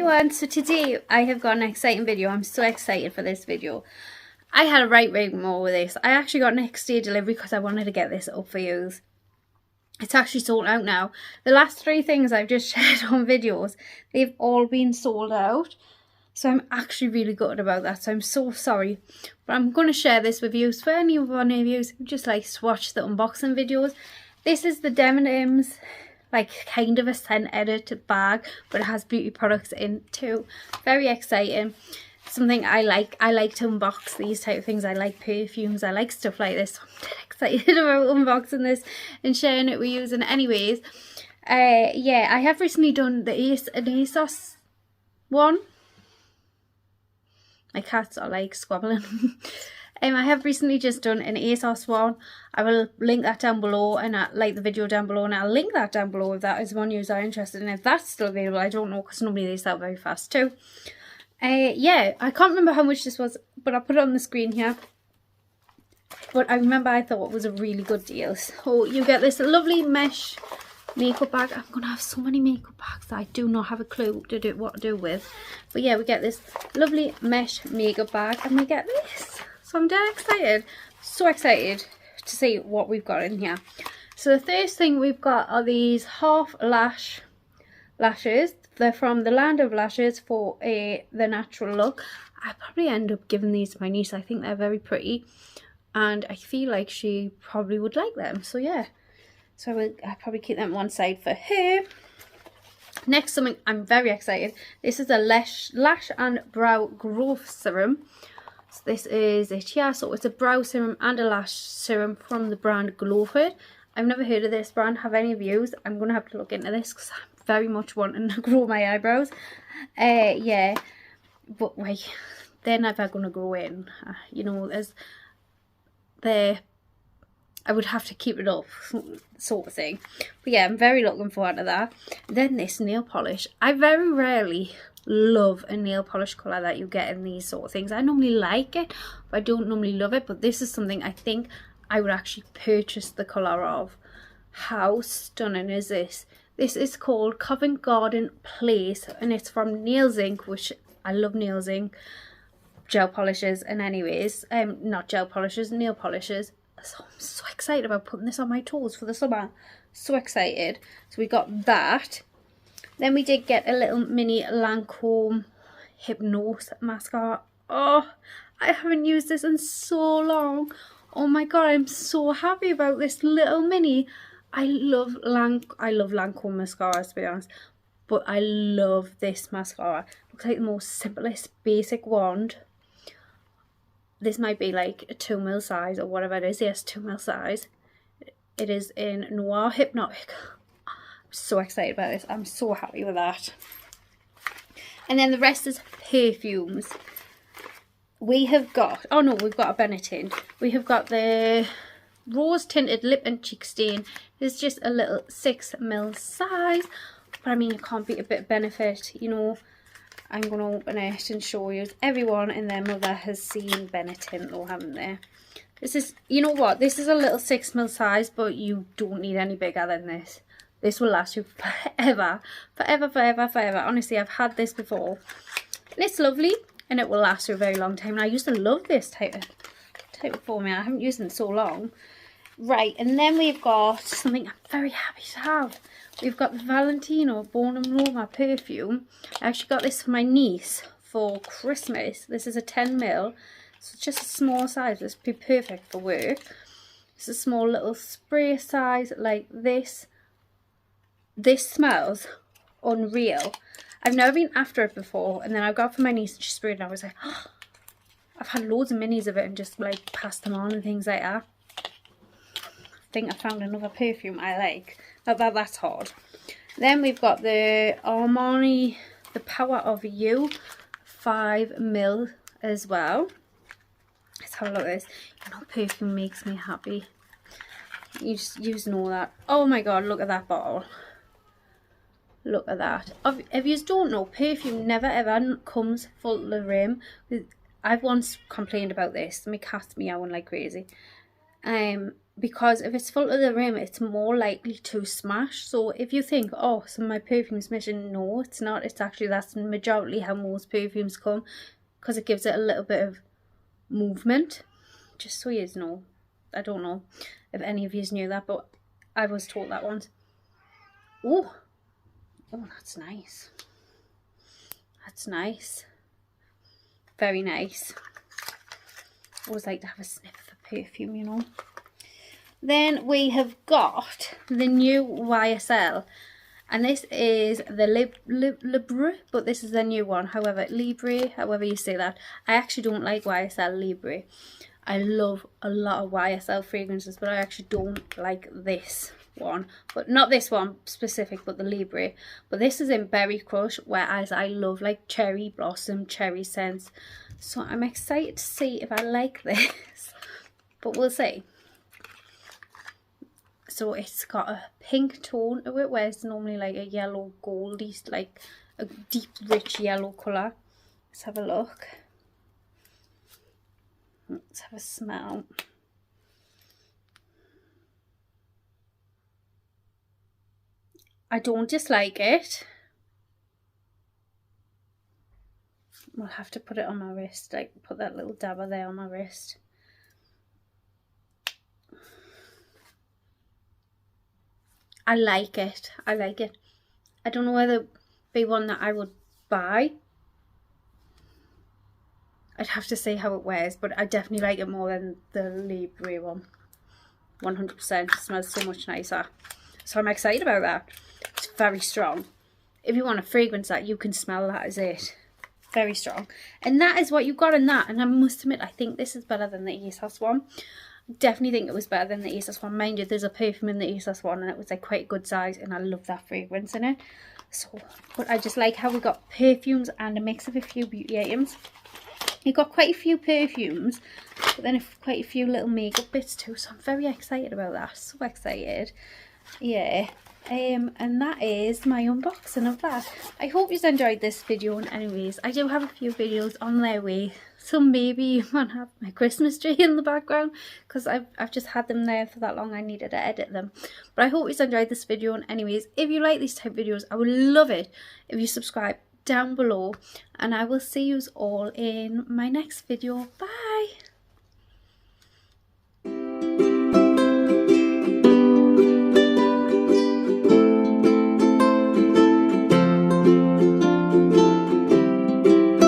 everyone, so today I have got an exciting video. I'm so excited for this video. I had a right rigmarole with this. I actually got next day delivery because I wanted to get this up for you. It's actually sold out now. The last 3 things I've just shared on videos, they've all been sold out. So I'm actually really gutted about that. So I'm so sorry. But I'm going to share this with you. So for any of you who just like to watch the unboxing videos, this is the Debenhams, like kind of a scent edit bag, but it has beauty products in too. Very exciting. Something I like. I like to unbox these type of things. I like perfumes. I like stuff like this. So I'm excited about unboxing this and sharing it with you. And anyways, yeah, I have recently done the ASOS one. My cats are like squabbling. I have recently just done an ASOS one. I will link that down below, and I like the video down below, and I'll link that down below if that is one you are interested in. If that's still available, I don't know, because normally they sell very fast too. Yeah, I can't remember how much this was, but I'll put it on the screen here. But I remember I thought it was a really good deal. So you get this lovely mesh makeup bag. I'm gonna have so many makeup bags that I do not have a clue what to do with. But yeah, we get this lovely mesh makeup bag, and we get this. So I'm dead excited. So excited to see what we've got in here. So the first thing we've got are these half lash lashes. They're from the Land of Lashes for the natural look. I probably end up giving these to my niece. I think they're very pretty, and I feel like she probably would like them. So yeah, so I'll probably keep them one side for her. Next, something I'm very excited. This is a lash and brow growth serum. So this is it, yeah. So it's a brow serum and a lash serum from the brand Glowford. I've never heard of this brand. Have any of you? I'm gonna have to look into this because I'm very much wanting to grow my eyebrows. Yeah, but like they're never gonna grow in. You know, as I would have to keep it up, sort of thing. But yeah, I'm very looking forward to that. Then this nail polish. I very rarely love a nail polish colour that you get in these sort of things. I normally like it, but I don't normally love it. But this is something I think I would actually purchase the colour of. How stunning is this? This is called Covent Garden Place, and it's from Nails Inc., which I love Nails Inc. Gel polishes, and anyways, not gel polishes, nail polishes. So I'm so excited about putting this on my toes for the summer. So excited. So we got that. Then we did get a little mini Lancome Hypnose mascara. Oh, I haven't used this in so long. Oh my god, I'm so happy about this little mini. I love Lancome mascaras, to be honest, but I love this mascara. Looks like the most simplest basic wand. This might be like a 2mm size or whatever it is. Yes, 2mm size. It is in Noir Hypnotic. I'm so excited about this. I'm so happy with that. And then the rest is perfumes. We have got, oh no, we've got a Benetton. We have got the Rose Tinted Lip and Cheek Stain. It's just a little 6mm size. But I mean, it can't beat a bit of Benefit, you know. I'm going to open it and show you. Everyone and their mother has seen Benetton though, haven't they? This is, you know what, this is a little 6mm size, but you don't need any bigger than this. This will last you forever. Forever, forever, forever. Honestly, I've had this before. And it's lovely, and it will last you a very long time. And I used to love this type of formula. I haven't used it in so long. Right, and then we've got something I'm very happy to have. We've got the Valentino Born and Roma perfume. I actually got this for my niece for Christmas. This is a 10ml, so it's just a small size. This would be perfect for work. It's a small little spray size like this. This smells unreal. I've never been after it before, and then I got it for my niece and she sprayed it, and I was like, oh, I've had loads of minis of it and just like passed them on and things like that. I think I found another perfume I like. That's hard. Then we've got the Armani, The Power of You, 5ml as well. Let's have a look at this. You know, perfume makes me happy. You know that. Oh my god, look at that bottle. Look at that. If you don't know, perfume never ever comes full to the rim. I've once complained about this. My cat's meowing like crazy. because if it's full to the rim, it's more likely to smash. So if you think, oh, some of my perfume's missing, no, it's not. It's actually, that's majority how most perfumes come, because it gives it a little bit of movement. Just so you know. I don't know if any of you knew that, but I was taught that once. Oh, that's nice. That's nice. Very nice. Always like to have a sniff of perfume, you know. Then we have got the new YSL, and this is the Libre, but this is the new one. However, Libre, however you say that. I actually don't like YSL Libre. I love a lot of YSL fragrances, but I actually don't like this one. But not this one specific, but the Libre. But this is in Berry Crush, whereas I love like cherry blossom, cherry scents. So I'm excited to see if I like this, but we'll see. So it's got a pink tone to it, where it's normally like a yellow goldy, like a deep rich yellow colour. Let's have a look. Let's have a smell. I don't dislike it. I'll have to put it on my wrist, like put that little dabber there on my wrist. I like it. I like it. I don't know whether it'd be one that I would buy. I'd have to see how it wears, but I definitely like it more than the Libre one. 100%. It smells so much nicer. So I'm excited about that. It's very strong. If you want a fragrance that you can smell, that is it. Very strong. And that is what you got in that. And I must admit, I think this is better than the ASOS one. Definitely think it was better than the ASOS one. Mind you, there's a perfume in the ASOS one and it was like quite a good size, and I love that fragrance in it. So, but I just like how we got perfumes and a mix of a few beauty items. We got quite a few perfumes, but then quite a few little makeup bits too. So I'm very excited about that. So excited. Yeah. And that is my unboxing of that. I hope you enjoyed this video, and anyways, I do have a few videos on their way. So maybe you might have my Christmas tree in the background, because I've just had them there for that long. I needed to edit them. But I hope you enjoyed this video, and anyways, if you like these type of videos, I would love it if you subscribe down below, and I will see you all in my next video. Bye.